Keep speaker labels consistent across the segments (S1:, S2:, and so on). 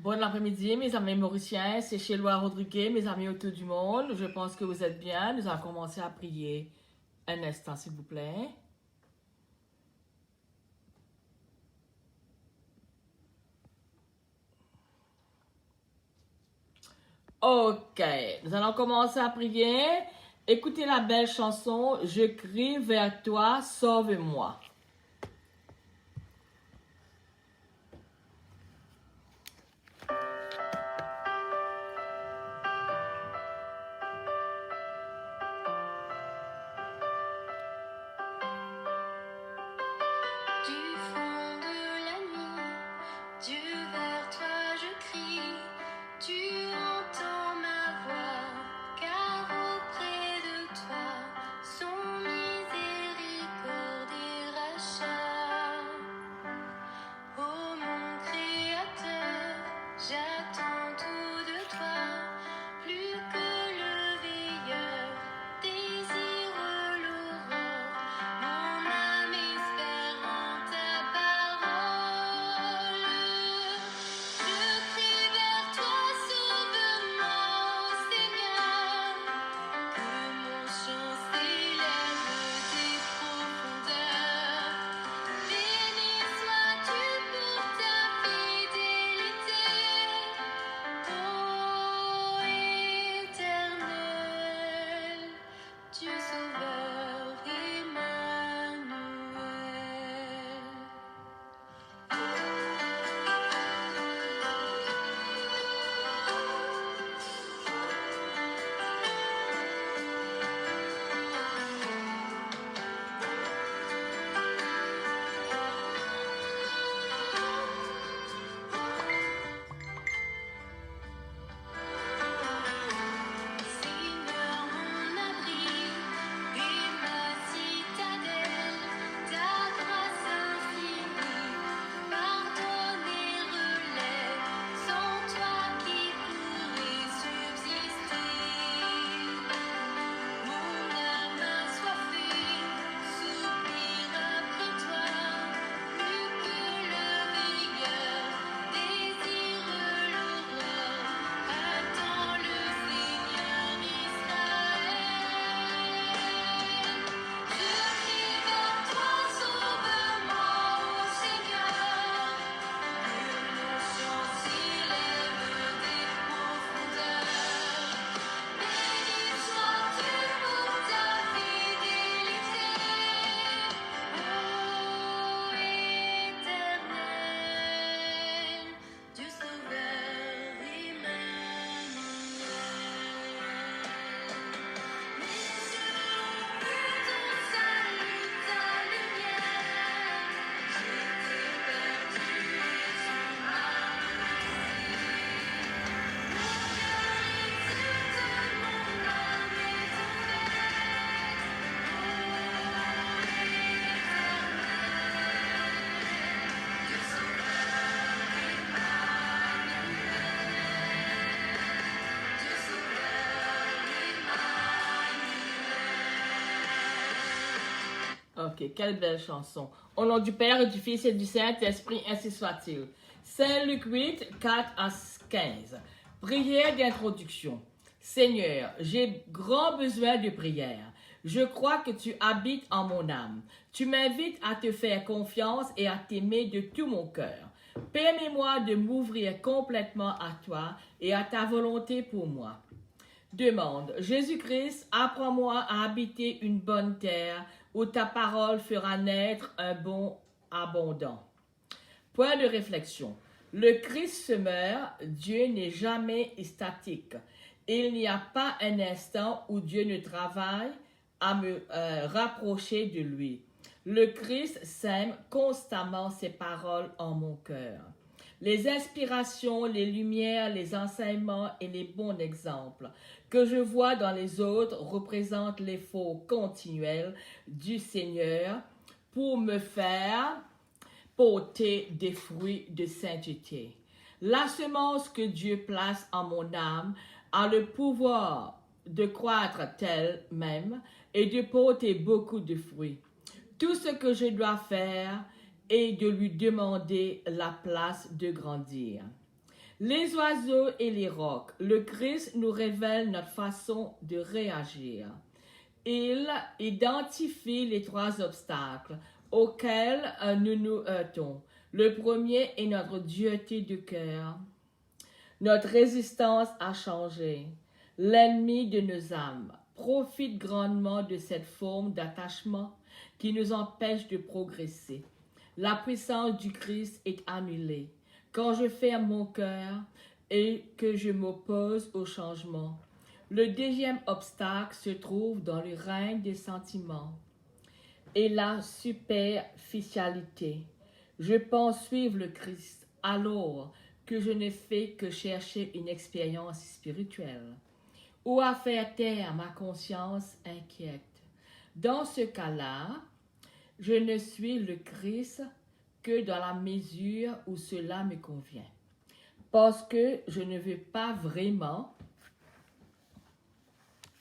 S1: Bon après-midi, mes amis mauriciens, c'est chez Loire Rodriguez, mes amis autour du monde. Je pense que vous êtes bien. Nous allons commencer à prier. Un instant, s'il vous plaît. Ok, nous allons commencer à prier. Écoutez la belle chanson Je crie vers toi, sauve-moi.
S2: Du fond de la nuit, Dieu vers toi je crie, tu entends ma voix, car auprès de toi, son miséricorde et rachat. Ô mon Créateur, j'attends tout de toi, plus que le veilleur désire l'aurore. Mon âme espère en ta parole. Je crie vers toi, sauve-moi, ô Seigneur, que mon chant s'élève des profondeurs. Béni sois-tu pour ta fidélité, ô Éternel, Dieu sauveur Emmanuel. Seigneur, mon abri et ma citadelle, ta grâce infinie, pardonne et relève, sans toi qui pourrait subsister. Mon âme assoiffée soupire après toi, plus que le veilleur désire l'aurore. Attends le Seigneur Israël. Je crie vers toi, sauve-moi, ô Seigneur, que mon chant s'élève des profondeurs. Béni sois-tu pour ta fidélité, ô Éternel, Dieu sauveur Emmanuel. Mes yeux ont vu ton salut, ta lumière. J'étais perdu et tu m'as poussé. Mon cœur exulte, mon âme est ouverte, ô Éternel, Dieu sauveur Emmanuel, Dieu sauveur Emmanuel.
S1: Ok, quelle belle chanson. Au nom du Père, et du Fils et du Saint-Esprit, ainsi soit-il. Saint Luc 8, 4 à 15. Prière d'introduction. Seigneur, j'ai grand besoin de prière. Je crois que tu habites en mon âme. Tu m'invites à te faire confiance et à t'aimer de tout mon cœur. Permets-moi de m'ouvrir complètement à toi et à ta volonté pour moi. Demande, Jésus-Christ, apprends-moi à habiter une bonne terre où ta parole fera naître un bon abondant. Point de réflexion. Le Christ se meurt, Dieu n'est jamais statique. Il n'y a pas un instant où Dieu ne travaille à me rapprocher de lui. Le Christ sème constamment ses paroles en mon cœur. Les inspirations, les lumières, les enseignements et les bons exemples que je vois dans les autres représentent l'effort continuel du Seigneur pour me faire porter des fruits de sainteté. La semence que Dieu place en mon âme a le pouvoir de croître elle-même et de porter beaucoup de fruits. Tout ce que je dois faire est de lui demander la place de grandir. Les oiseaux et les rocs. Le Christ nous révèle notre façon de réagir. Il identifie les trois obstacles auxquels nous nous heurtons. Le premier est notre dureté de cœur. Notre résistance a changé. L'ennemi de nos âmes profite grandement de cette forme d'attachement qui nous empêche de progresser. La puissance du Christ est annulée quand je ferme mon cœur et que je m'oppose au changement. Le deuxième obstacle se trouve dans le règne des sentiments et la superficialité. Je pense suivre le Christ alors que je ne fais que chercher une expérience spirituelle ou à faire taire ma conscience inquiète. Dans ce cas-là, je ne suis le Christ que dans la mesure où cela me convient. Parce que je ne veux pas vraiment,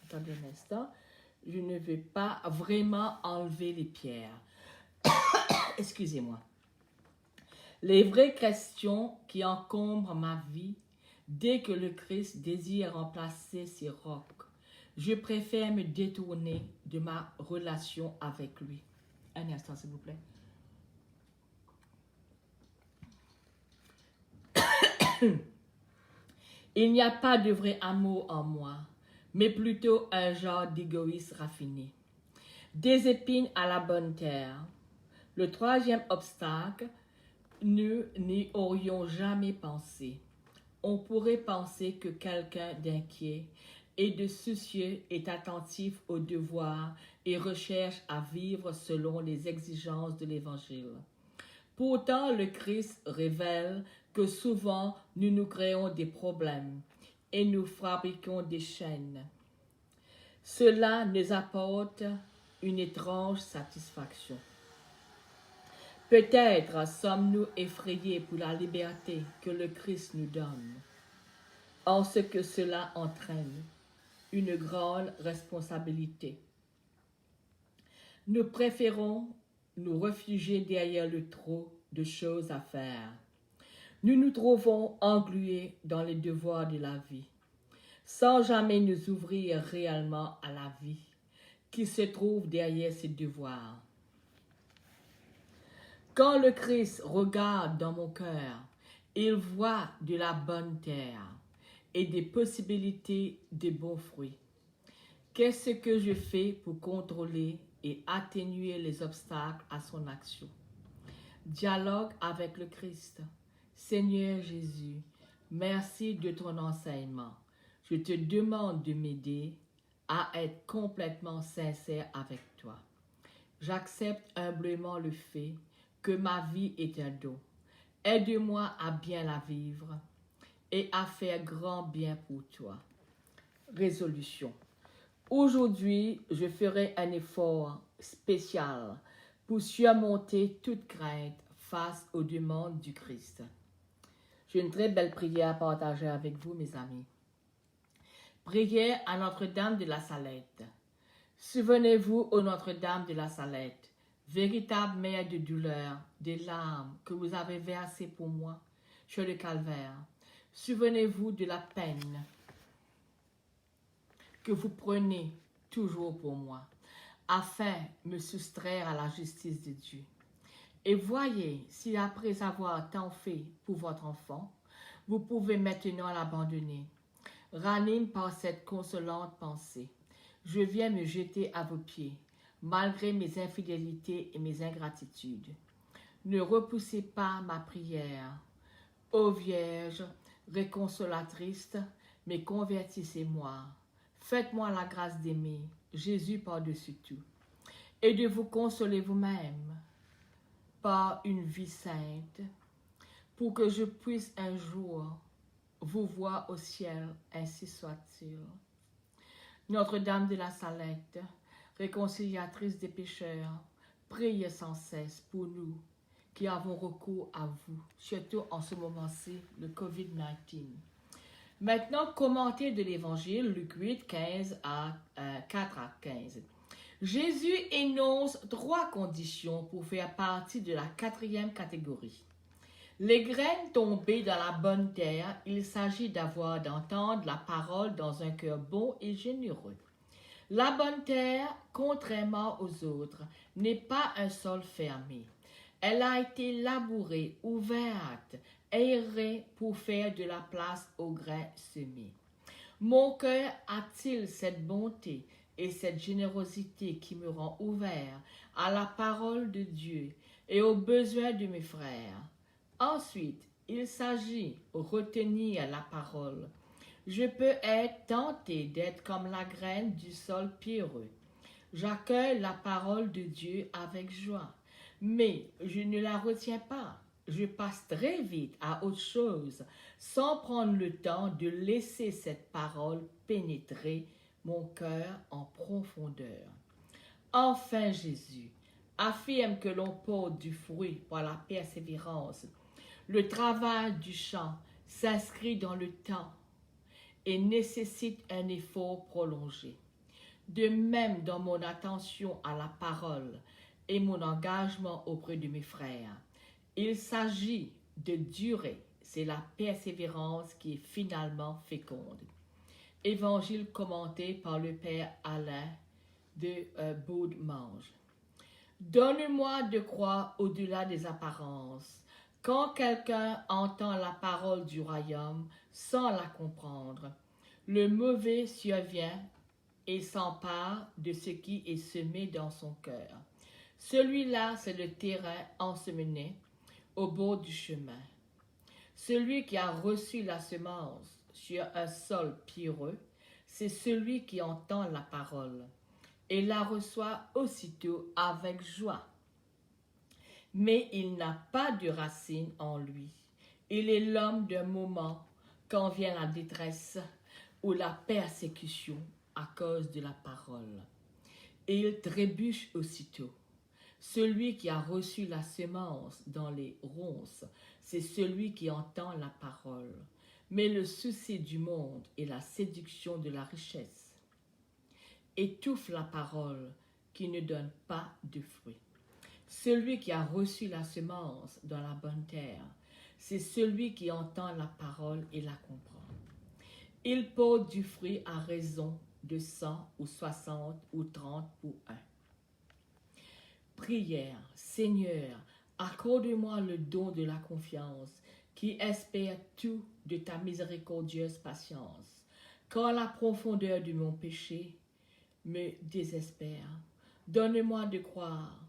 S1: attendez un instant, je ne veux pas vraiment enlever les pierres. Excusez-moi. Les vraies questions qui encombrent ma vie, dès que le Christ désire remplacer ces rocs, je préfère me détourner de ma relation avec lui. Un instant, s'il vous plaît. Il n'y a pas de vrai amour en moi, mais plutôt un genre d'égoïsme raffiné. Des épines à la bonne terre. Le troisième obstacle, nous n'y aurions jamais pensé. On pourrait penser que quelqu'un d'inquiet et de soucieux est attentif aux devoirs et recherche à vivre selon les exigences de l'Évangile. Pourtant, le Christ révèle que souvent nous nous créons des problèmes et nous fabriquons des chaînes. Cela nous apporte une étrange satisfaction. Peut-être sommes-nous effrayés pour la liberté que le Christ nous donne, en ce que cela entraîne une grande responsabilité. Nous préférons nous réfugier derrière le trop de choses à faire. Nous nous trouvons englués dans les devoirs de la vie, sans jamais nous ouvrir réellement à la vie qui se trouve derrière ces devoirs. Quand le Christ regarde dans mon cœur, il voit de la bonne terre et des possibilités de bons fruits. Qu'est-ce que je fais pour contrôler et atténuer les obstacles à son action? Dialogue avec le Christ. Seigneur Jésus, merci de ton enseignement. Je te demande de m'aider à être complètement sincère avec toi. J'accepte humblement le fait que ma vie est un don. Aide-moi à bien la vivre et à faire grand bien pour toi. Résolution. Aujourd'hui, je ferai un effort spécial pour surmonter toute crainte face aux demandes du Christ. J'ai une très belle prière à partager avec vous, mes amis. Prière à Notre-Dame de la Salette. Souvenez-vous, ô Notre-Dame de la Salette, véritable mère de douleur, des larmes que vous avez versées pour moi sur le calvaire. Souvenez-vous de la peine que vous prenez toujours pour moi, afin de me soustraire à la justice de Dieu. Et voyez si après avoir tant fait pour votre enfant, vous pouvez maintenant l'abandonner. Ranime par cette consolante pensée. Je viens me jeter à vos pieds, malgré mes infidélités et mes ingratitudes. Ne repoussez pas ma prière. Ô Vierge, réconsolatrice, mais convertissez-moi. Faites-moi la grâce d'aimer Jésus par-dessus tout et de vous consoler vous-même par une vie sainte pour que je puisse un jour vous voir au ciel, ainsi soit-il. Notre-Dame de la Salette, réconciliatrice des pécheurs, priez sans cesse pour nous qui avons recours à vous, surtout en ce moment-ci, le COVID-19. Maintenant, commentaire de l'Évangile, Luc 8, 4 à 15. Jésus énonce 3 conditions pour faire partie de la 4e catégorie. Les graines tombées dans la bonne terre, il s'agit d'entendre la parole dans un cœur bon et généreux. La bonne terre, contrairement aux autres, n'est pas un sol fermé. Elle a été labourée, ouverte, aérée pour faire de la place aux grains semés. Mon cœur a-t-il cette bonté et cette générosité qui me rend ouvert à la parole de Dieu et aux besoins de mes frères? Ensuite, il s'agit de retenir la parole. Je peux être tenté d'être comme la graine du sol pierreux. J'accueille la parole de Dieu avec joie, mais je ne la retiens pas. Je passe très vite à autre chose, sans prendre le temps de laisser cette parole pénétrer mon cœur en profondeur. Enfin Jésus affirme que l'on porte du fruit par la persévérance. Le travail du champ s'inscrit dans le temps et nécessite un effort prolongé. De même dans mon attention à la parole et mon engagement auprès de mes frères, il s'agit de durer. C'est la persévérance qui est finalement féconde. Évangile commenté par le Père Alain de Baudemange. Donne-moi de croire au-delà des apparences. Quand quelqu'un entend la parole du royaume sans la comprendre, le mauvais survient et s'empare de ce qui est semé dans son cœur. Celui-là, c'est le terrain ensemené au bord du chemin. Celui qui a reçu la semence sur un sol pierreux, c'est celui qui entend la parole et la reçoit aussitôt avec joie. Mais il n'a pas de racine en lui. Il est l'homme d'un moment quand vient la détresse ou la persécution à cause de la parole. Et il trébuche aussitôt. Celui qui a reçu la semence dans les ronces, c'est celui qui entend la parole. Mais le souci du monde et la séduction de la richesse étouffent la parole qui ne donne pas de fruits. Celui qui a reçu la semence dans la bonne terre, c'est celui qui entend la parole et la comprend. Il porte du fruit à raison de 100 ou 60 ou 30 pour un. Prière, Seigneur, accorde-moi le don de la confiance qui espère tout de ta miséricordieuse patience. Quand la profondeur de mon péché me désespère, donne-moi de croire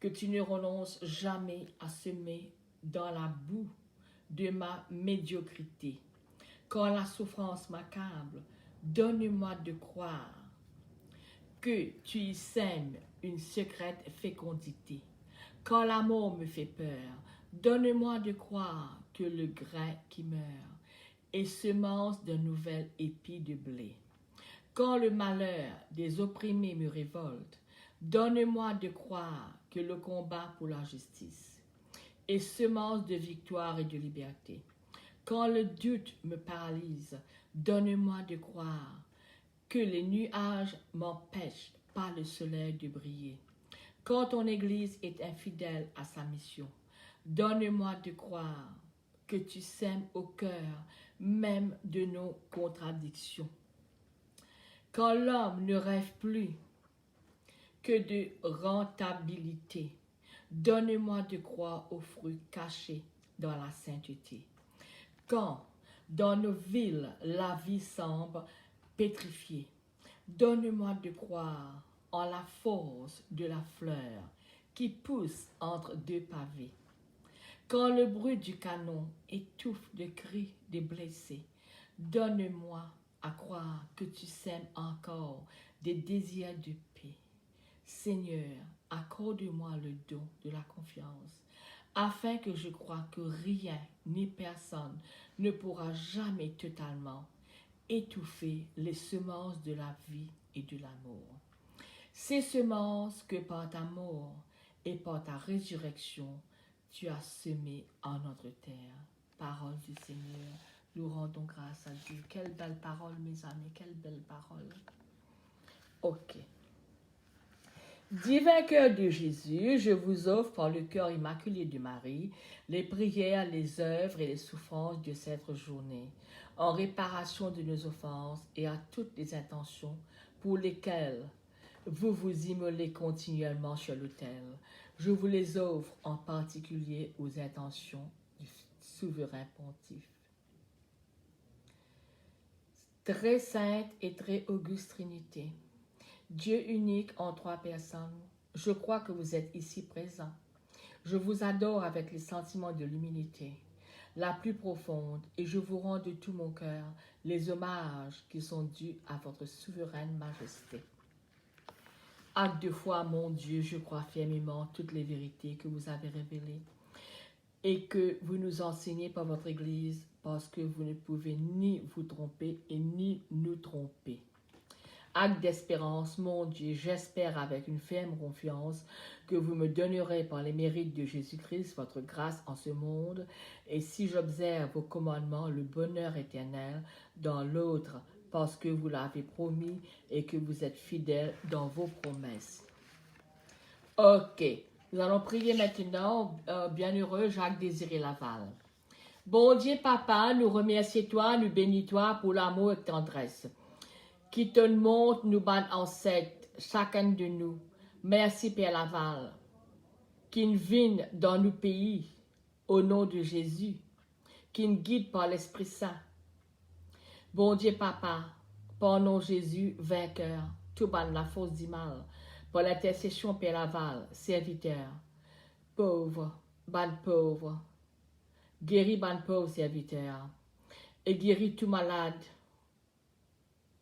S1: que tu ne renonces jamais à semer dans la boue de ma médiocrité. Quand la souffrance m'accable, donne-moi de croire que tu y sèmes une secrète fécondité. Quand la mort me fait peur, donne-moi de croire que le grain qui meurt est semence d'un nouvel épi de blé. Quand le malheur des opprimés me révolte, donne-moi de croire que le combat pour la justice est semence de victoire et de liberté. Quand le doute me paralyse, donne-moi de croire que les nuages m'empêchent pas le soleil de briller. Quand ton Église est infidèle à sa mission, donne-moi de croire que tu sèmes au cœur même de nos contradictions. Quand l'homme ne rêve plus que de rentabilité, donne-moi de croire aux fruits cachés dans la sainteté. Quand, dans nos villes, la vie semble pétrifiée, donne-moi de croire en la force de la fleur qui pousse entre deux pavés. Quand le bruit du canon étouffe le cri des blessés, donne-moi à croire que tu sèmes encore des désirs de paix. Seigneur, accorde-moi le don de la confiance, afin que je croie que rien ni personne ne pourra jamais totalement étouffer les semences de la vie et de l'amour. Ces semences que par ta mort et par ta résurrection, tu as semées en notre terre. Parole du Seigneur, nous rendons grâce à Dieu. Quelle belle parole, mes amis, quelle belle parole. Ok. Divin cœur de Jésus, je vous offre par le cœur immaculé de Marie les prières, les œuvres et les souffrances de cette journée, en réparation de nos offenses et à toutes les intentions pour lesquelles vous vous immolez continuellement sur l'autel. Je vous les offre en particulier aux intentions du souverain pontife. Très sainte et très auguste Trinité, Dieu unique en trois personnes, je crois que vous êtes ici présent. Je vous adore avec les sentiments de l'humilité la plus profonde et je vous rends de tout mon cœur les hommages qui sont dus à votre souveraine majesté. Acte de foi, mon Dieu, je crois fermement toutes les vérités que vous avez révélées et que vous nous enseignez par votre Église parce que vous ne pouvez ni vous tromper et ni nous tromper. Acte d'espérance, mon Dieu, j'espère avec une ferme confiance que vous me donnerez par les mérites de Jésus-Christ votre grâce en ce monde, et si j'observe vos commandements, le bonheur éternel dans l'autre, parce que vous l'avez promis et que vous êtes fidèle dans vos promesses. Ok, nous allons prier maintenant, bienheureux Jacques-Désiré Laval. Bon Dieu, Papa, nous remercions-toi, nous bénis-toi pour l'amour et tendresse qui te montre nous ban ancêtres, chacun de nous. Merci Père Laval, qui nous vienne dans nos pays, au nom de Jésus, qui nous guide par l'Esprit Saint. Bon Dieu Papa, par nom Jésus, vainqueur, tout ban la force du mal, par l'intercession Père Laval, serviteur, pauvre, guéris ban pauvre serviteur, et guéris tout malade,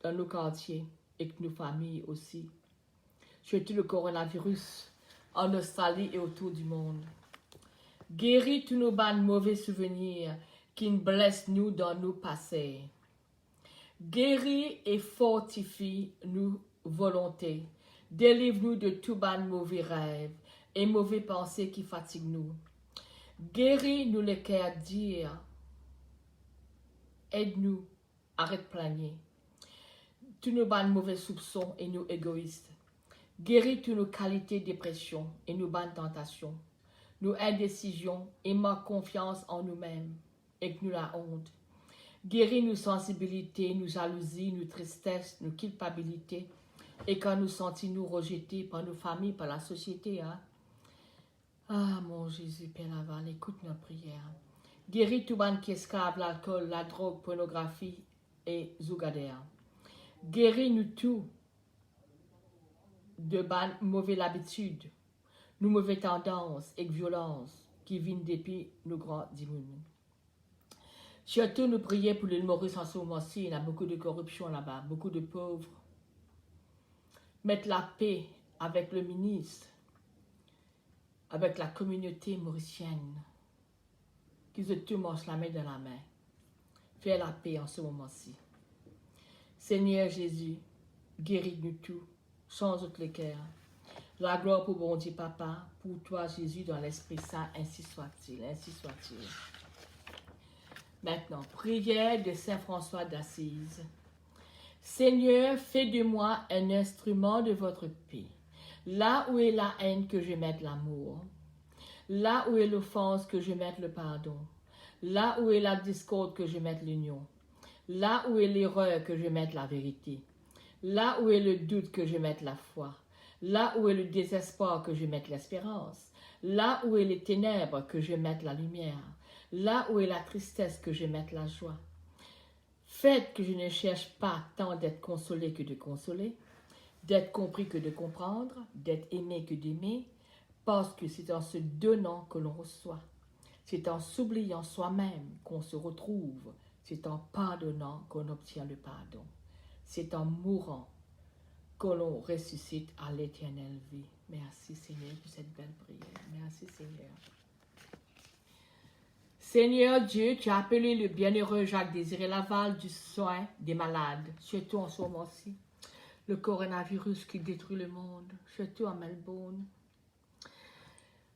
S1: dans nos quartiers et que nos familles aussi. Surtout le coronavirus en Australie et autour du monde. Guéris tous nos mauvais souvenirs qui nous blessent nous dans nos passés. Guéris et fortifie nos volontés. Délivre-nous de tout mauvais rêves et mauvais pensées qui fatiguent nous. Guéris-nous les cœurs durs. Aide-nous, arrête de plaigner. Tous nos mauvais soupçons et nos égoïstes. Guéris toutes nos qualités de dépression et nos bonnes tentations, nos indécisions et manque confiance en nous-mêmes et que nous la honte. Guéris nos sensibilités, nos jalousies, nos tristesses, nos culpabilités et quand nous sentons-nous rejetés par nos familles, par la société. Hein? Ah, mon Jésus, Père Laval, écoute nos prières. Guéris tout le monde qui esclave l'alcool, la drogue, pornographie et zougadère. Guéris-nous tout de mauvaises habitudes, nos mauvaises tendances et violences qui viennent depuis nos grands démons. Surtout, nous prions pour l'île Maurice en ce moment-ci. Il y a beaucoup de corruption là-bas, beaucoup de pauvres. Mettre la paix avec le ministre, avec la communauté mauricienne, qui se tout mange la main dans la main. Faire la paix en ce moment-ci. Seigneur Jésus, guéris-nous tout, change tous les cœurs. La gloire pour bon Dieu Papa, pour toi Jésus dans l'Esprit Saint, ainsi soit-il, ainsi soit-il. Maintenant, prière de Saint François d'Assise. Seigneur, fais de moi un instrument de votre paix. Là où est la haine, que je mette l'amour. Là où est l'offense, que je mette le pardon. Là où est la discorde, que je mette l'union. Là où est l'erreur, que je mette la vérité. Là où est le doute, que je mette la foi. Là où est le désespoir, que je mette l'espérance. Là où est les ténèbres, que je mette la lumière. Là où est la tristesse, que je mette la joie. Faites que je ne cherche pas tant d'être consolé que de consoler, d'être compris que de comprendre, d'être aimé que d'aimer, parce que c'est en se donnant que l'on reçoit. C'est en s'oubliant soi-même qu'on se retrouve. C'est en pardonnant qu'on obtient le pardon. C'est en mourant que l'on ressuscite à l'éternelle vie. Merci Seigneur pour cette belle prière. Merci Seigneur. Seigneur Dieu, tu as appelé le bienheureux Jacques-Désiré Laval du soin des malades, surtout en ce moment-ci. Le coronavirus qui détruit le monde, surtout à Melbourne.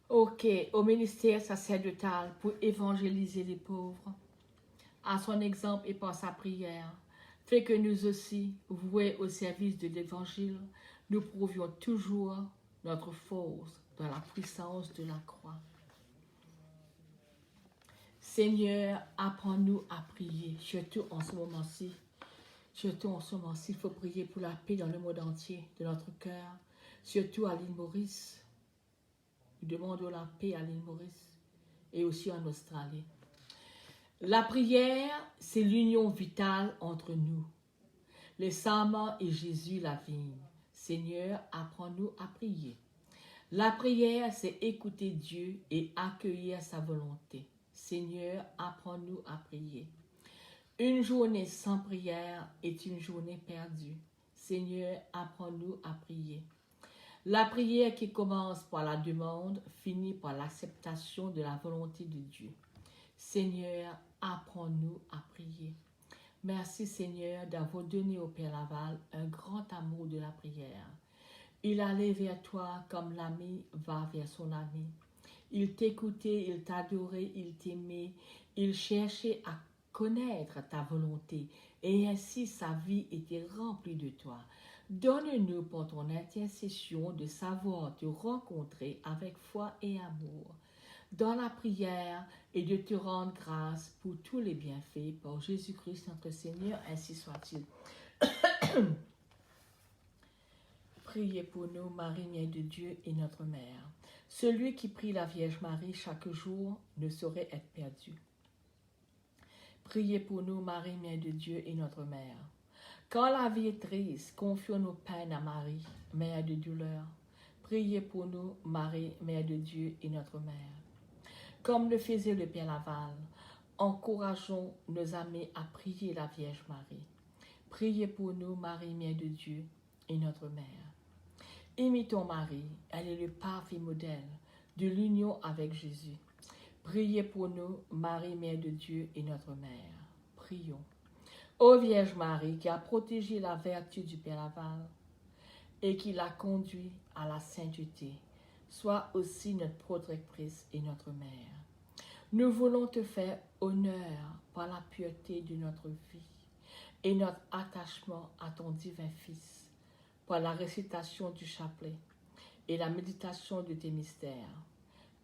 S1: Ok, au ministère sacerdotal pour évangéliser les pauvres. À son exemple et par sa prière, fait que nous aussi, voués au service de l'évangile, nous prouvions toujours notre force dans la puissance de la croix. Seigneur, apprends-nous à prier, surtout en ce moment-ci. Surtout en ce moment-ci, il faut prier pour la paix dans le monde entier, de notre cœur. Surtout à l'île Maurice. Nous demandons la paix à l'île Maurice et aussi en Australie. La prière, c'est l'union vitale entre nous. Les sarments et Jésus la vigne. Seigneur, apprends-nous à prier. La prière, c'est écouter Dieu et accueillir sa volonté. Seigneur, apprends-nous à prier. Une journée sans prière est une journée perdue. Seigneur, apprends-nous à prier. La prière qui commence par la demande finit par l'acceptation de la volonté de Dieu. Seigneur, apprends-nous à prier. Merci Seigneur d'avoir donné au Père Laval un grand amour de la prière. Il allait vers toi comme l'ami va vers son ami. Il t'écoutait, il t'adorait, il t'aimait. Il cherchait à connaître ta volonté et ainsi sa vie était remplie de toi. Donne-nous pour ton intercession de savoir te rencontrer avec foi et amour dans la prière et de te rendre grâce pour tous les bienfaits par Jésus-Christ notre Seigneur, ainsi soit-il. Priez pour nous, Marie, Mère de Dieu et notre Mère. Celui qui prie la Vierge Marie chaque jour ne saurait être perdu. Priez pour nous, Marie, Mère de Dieu et notre Mère. Quand la vie est triste, confions nos peines à Marie, Mère de douleur. Priez pour nous, Marie, Mère de Dieu et notre Mère. Comme le faisait le Père Laval, encourageons nos amis à prier la Vierge Marie. Priez pour nous, Marie, Mère de Dieu et notre Mère. Imitons Marie, elle est le parfait modèle de l'union avec Jésus. Priez pour nous, Marie, Mère de Dieu et notre Mère. Prions. Ô Vierge Marie, qui a protégé la vertu du Père Laval et qui l'a conduit à la sainteté, sois aussi notre protectrice et notre mère. Nous voulons te faire honneur par la pureté de notre vie et notre attachement à ton divin Fils, par la récitation du chapelet et la méditation de tes mystères.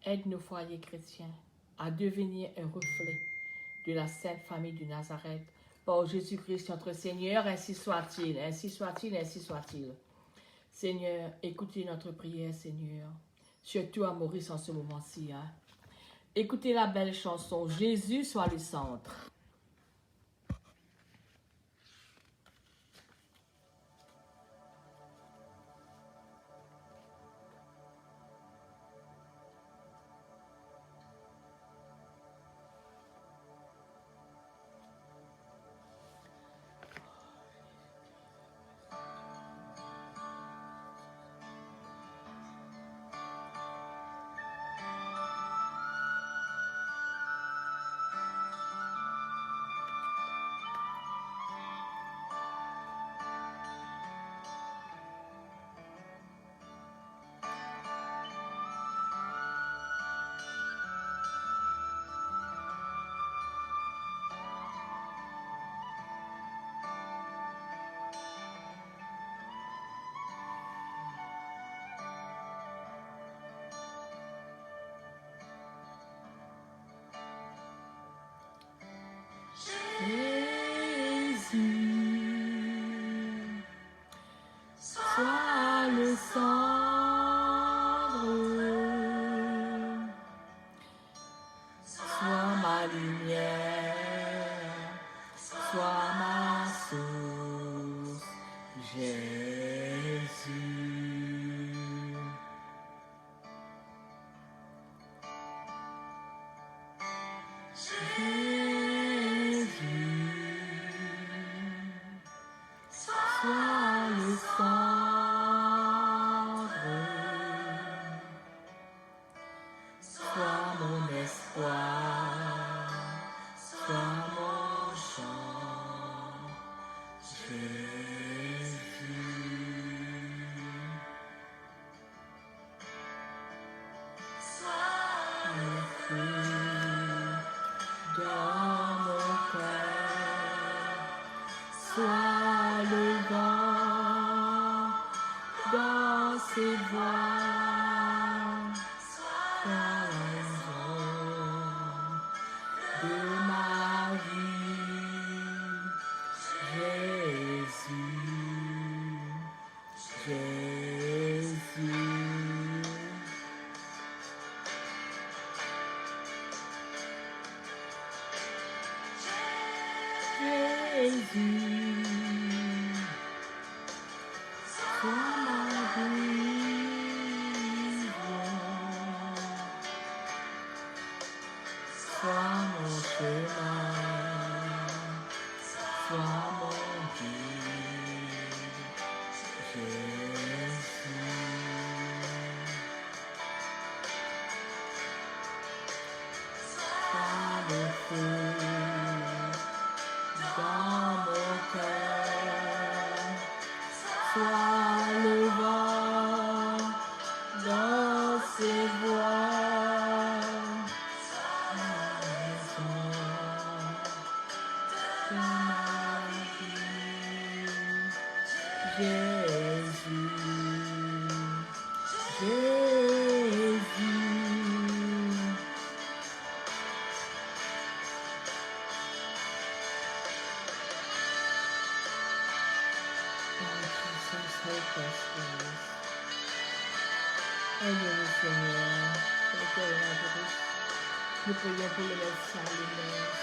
S1: Aide nos foyers chrétiens à devenir un reflet de la Sainte Famille de Nazareth par Jésus-Christ notre Seigneur, ainsi soit-il, ainsi soit-il, ainsi soit-il. Seigneur, écoutez notre prière, Seigneur, surtout à Maurice en ce moment-ci. Hein? Écoutez la belle chanson, Jésus soit le centre. Jésus, sois le centre, sois ma lumière, sois ma source, Jésus. Sois le centre, sois mon espoir, sois mon chant, Jésus. Le feu dans mon cœur, sois le vent dans ses voies. Jésus, sois ma vision, sois mon chemin, sois mon guide, Jésus. Sois le feu dans mon cœur, sois le vent dans ses voiles, la raison de ma vie. Jésus, Jésus. Oh, Jesus, help us, please. Aide-nous, Seigneur. Seigneur, nous prions pour le médecin lui-même,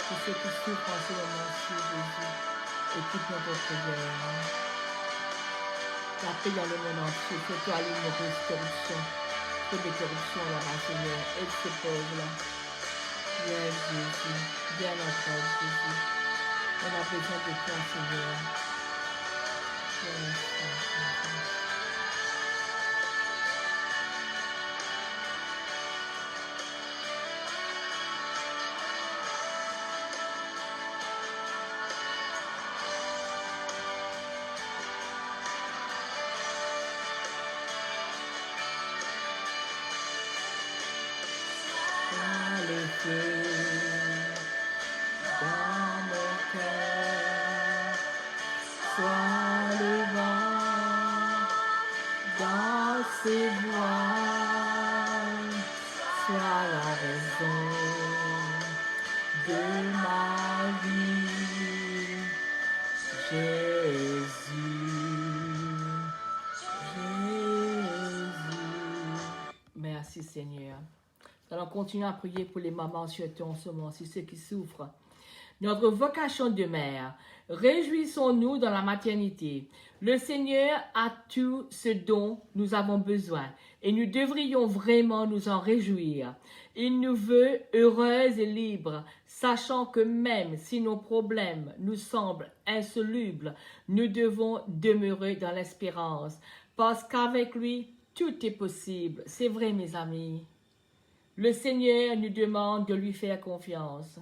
S1: pour ceux qui souffrent en ce moment-ci, Jésus. Écoute notre prière. La paix dans le monde entier, que toi, l'une de corruption, que de corruption là-bas, Seigneur. Aide ces pauvres-là. Viens, Jésus. Viens notre aide, Jésus. On a besoin de toi, Seigneur. Viens, Seigneur. Sois le feu dans mon cœur, sois le vent dans ses voiles, sois la raison de ma vie, Jésus, Jésus. Merci Seigneur. Nous allons continuer à prier pour les mamans surtout en ce moment, ceux qui souffrent. Notre vocation de mère. Réjouissons-nous dans la maternité. Le Seigneur a tout ce dont nous avons besoin et nous devrions vraiment nous en réjouir. Il nous veut heureuses et libres, sachant que même si nos problèmes nous semblent insolubles, nous devons demeurer dans l'espérance, parce qu'avec lui, tout est possible. C'est vrai, mes amis. Le Seigneur nous demande de lui faire confiance.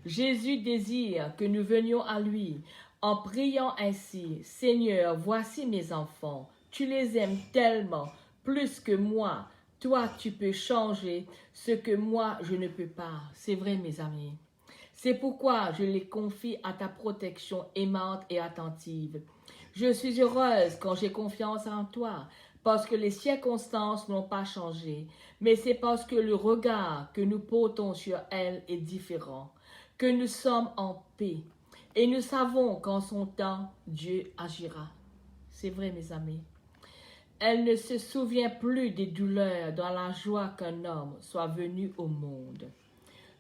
S1: Jésus désire que nous venions à lui en priant ainsi. Seigneur, voici mes enfants. Tu les aimes tellement, plus que moi. Toi, tu peux changer ce que moi, je ne peux pas. C'est vrai, mes amis. C'est pourquoi je les confie à ta protection aimante et attentive. Je suis heureuse quand j'ai confiance en toi, parce que les circonstances n'ont pas changé, mais c'est parce que le regard que nous portons sur elles est différent, que nous sommes en paix, et nous savons qu'en son temps, Dieu agira. C'est vrai, mes amis. Elle ne se souvient plus des douleurs dans la joie qu'un homme soit venu au monde.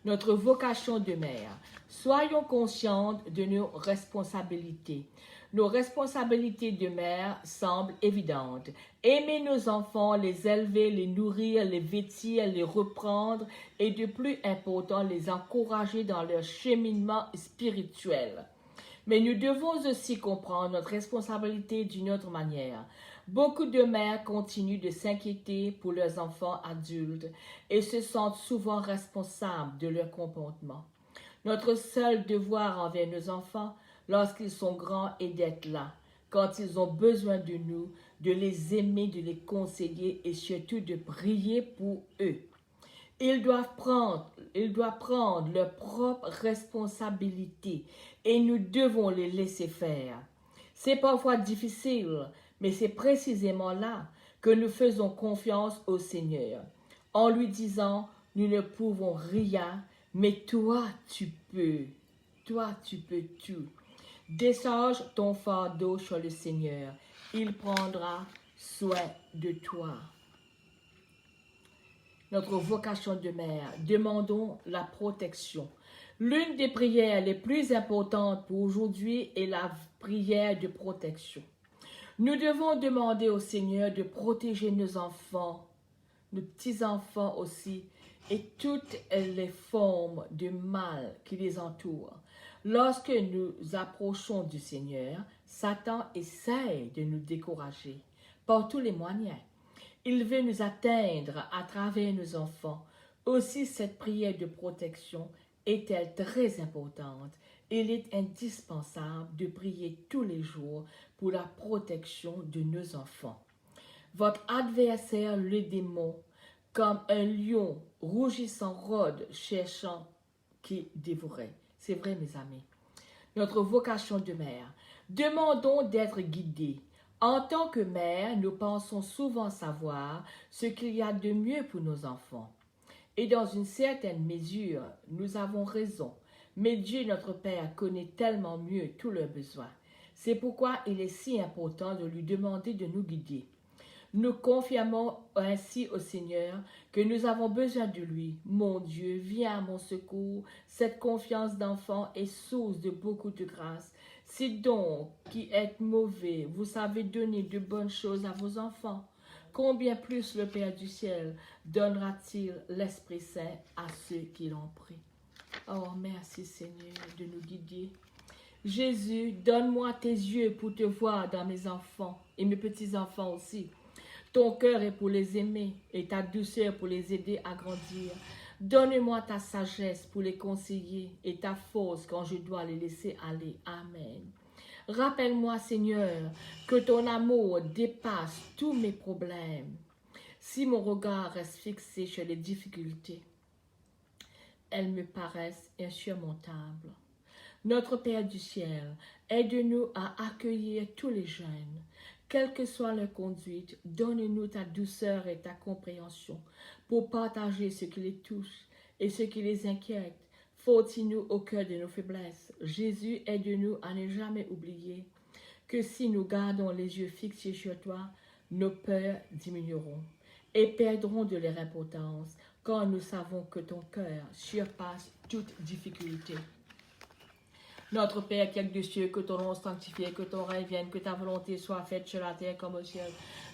S1: Notre vocation de mère. Soyons conscientes de nos responsabilités. Nos responsabilités de mère semblent évidentes. Aimer nos enfants, les élever, les nourrir, les vêtir, les reprendre et de plus important, les encourager dans leur cheminement spirituel. Mais nous devons aussi comprendre notre responsabilité d'une autre manière. Beaucoup de mères continuent de s'inquiéter pour leurs enfants adultes et se sentent souvent responsables de leur comportement. Notre seul devoir envers nos enfants, lorsqu'ils sont grands, est d'être là, quand ils ont besoin de nous, de les aimer, de les conseiller et surtout de prier pour eux. Ils doivent prendre leur propre responsabilité et nous devons les laisser faire. C'est parfois difficile, mais c'est précisément là que nous faisons confiance au Seigneur, en lui disant, nous ne pouvons rien, mais toi tu peux tout. Décharge ton fardeau sur le Seigneur, il prendra soin de toi. Notre vocation de mère, demandons la protection. L'une des prières les plus importantes pour aujourd'hui est la prière de protection. Nous devons demander au Seigneur de protéger nos enfants, nos petits-enfants aussi, et toutes les formes de mal qui les entourent. Lorsque nous approchons du Seigneur, Satan essaie de nous décourager par tous les moyens. Il veut nous atteindre à travers nos enfants. Aussi, cette prière de protection est-elle très importante. Il est indispensable de prier tous les jours pour la protection de nos enfants. Votre adversaire, le démon, comme un lion rougissant rôde, cherchant qui dévorait. C'est vrai, mes amis. Notre vocation de mère. Demandons d'être guidés. En tant que mère, nous pensons souvent savoir ce qu'il y a de mieux pour nos enfants. Et dans une certaine mesure, nous avons raison. Mais Dieu, notre Père, connaît tellement mieux tous leurs besoins. C'est pourquoi il est si important de lui demander de nous guider. Nous confirmons ainsi au Seigneur que nous avons besoin de lui. Mon Dieu, viens à mon secours. Cette confiance d'enfant est source de beaucoup de grâce. Si donc, qui êtes mauvais, vous savez donner de bonnes choses à vos enfants, combien plus le Père du ciel donnera-t-il l'Esprit Saint à ceux qui l'ont pris. Oh, merci Seigneur de nous guider. Jésus, donne-moi tes yeux pour te voir dans mes enfants et mes petits-enfants aussi. Ton cœur est pour les aimer et ta douceur pour les aider à grandir. Donne-moi ta sagesse pour les conseiller et ta force quand je dois les laisser aller. Amen. Rappelle-moi, Seigneur, que ton amour dépasse tous mes problèmes. Si mon regard reste fixé sur les difficultés, elles me paraissent insurmontables. Notre Père du ciel, aide-nous à accueillir tous les jeunes. Quelle que soit leur conduite, donne-nous ta douceur et ta compréhension pour partager ce qui les touche et ce qui les inquiète. Fortifie-nous au cœur de nos faiblesses. Jésus, aide-nous à ne jamais oublier que si nous gardons les yeux fixés sur toi, nos peurs diminueront et perdront de leur importance quand nous savons que ton cœur surpasse toute difficulté. Notre Père qui es des cieux, que ton nom soit sanctifié, que ton règne vienne, que ta volonté soit faite sur la terre comme au ciel.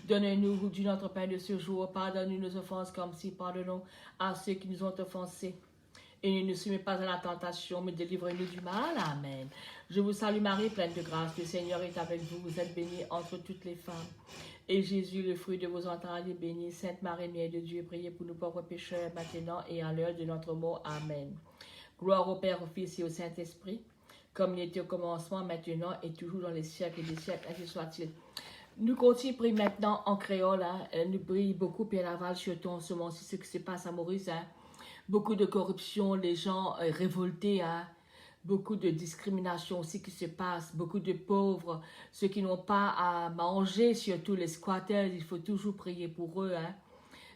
S1: Donne-nous aujourd'hui notre pain de ce jour. Pardonne-nous nos offenses comme si pardonnons à ceux qui nous ont offensés. Et ne nous soumets pas à la tentation, mais délivre-nous du mal. Amen. Je vous salue Marie, pleine de grâce. Le Seigneur est avec vous. Vous êtes bénie entre toutes les femmes. Et Jésus, le fruit de vos entrailles, est béni. Sainte Marie, Mère de Dieu, priez pour nous pauvres pécheurs, maintenant et à l'heure de notre mort. Amen. Gloire au Père, au Fils et au Saint-Esprit, comme il était au commencement, maintenant et toujours dans les siècles des siècles, ainsi soit-il. Nous continuons à prier maintenant en créole. Nous prions beaucoup, Pierre Laval, surtout en ce moment-ci, ce qui se passe à Maurice. Beaucoup de corruption, les gens révoltés, beaucoup de discrimination aussi qui se passe, beaucoup de pauvres, ceux qui n'ont pas à manger, surtout les squatters, il faut toujours prier pour eux.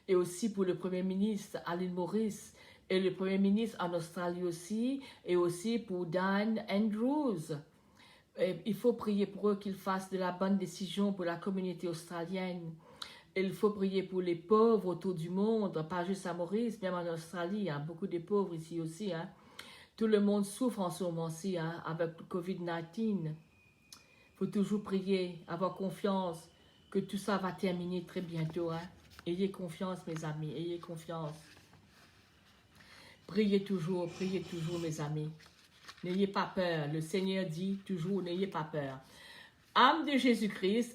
S1: Et aussi pour le Premier ministre à l'île Maurice, et le Premier ministre en Australie aussi, et aussi pour Dan Andrews. Et il faut prier pour eux qu'ils fassent de la bonne décision pour la communauté australienne. Il faut prier pour les pauvres autour du monde, pas juste à Maurice, même en Australie, il y a beaucoup de pauvres ici aussi. Tout le monde souffre en ce moment-ci avec le COVID-19. Il faut toujours prier, avoir confiance que tout ça va terminer très bientôt. Ayez confiance, mes amis, ayez confiance. Priez toujours, mes amis. N'ayez pas peur. Le Seigneur dit toujours, n'ayez pas peur. Âme de Jésus-Christ,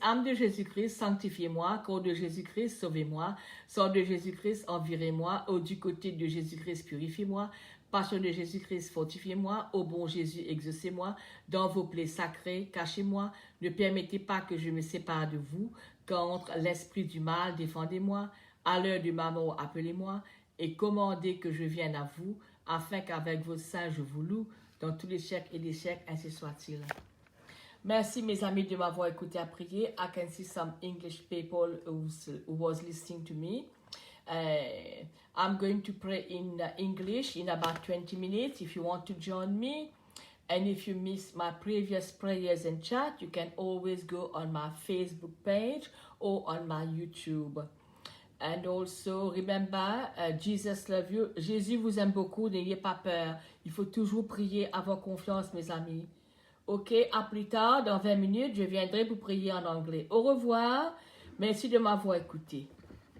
S1: sanctifiez-moi. Corps de Jésus-Christ, sauvez-moi. Sang de Jésus-Christ, envirez-moi. Eau du côté de Jésus-Christ, purifiez-moi. Passion de Jésus-Christ, fortifiez-moi. Ô bon Jésus, exaucez-moi. Dans vos plaies sacrées, cachez-moi. Ne permettez pas que je me sépare de vous. Contre l'esprit du mal, défendez-moi. À l'heure de ma mort, appelez-moi. Et commandez que je vienne à vous, afin qu'avec vos saints, je vous loue. Dans tous les siècles et les siècles, ainsi soit-il. Merci mes amis de m'avoir écouté à prier. I can see some English people who was listening to me. I'm going to pray in English in about 20 minutes if you want to join me. And if you missed my previous prayers and chat, you can always go on my Facebook page or on my YouTube. And also, remember, Jesus love you. Jésus vous aime beaucoup, n'ayez pas peur. Il faut toujours prier, avoir confiance, mes amis. Ok, à plus tard, dans 20 minutes, je viendrai vous prier en anglais. Au revoir. Merci de m'avoir écouté.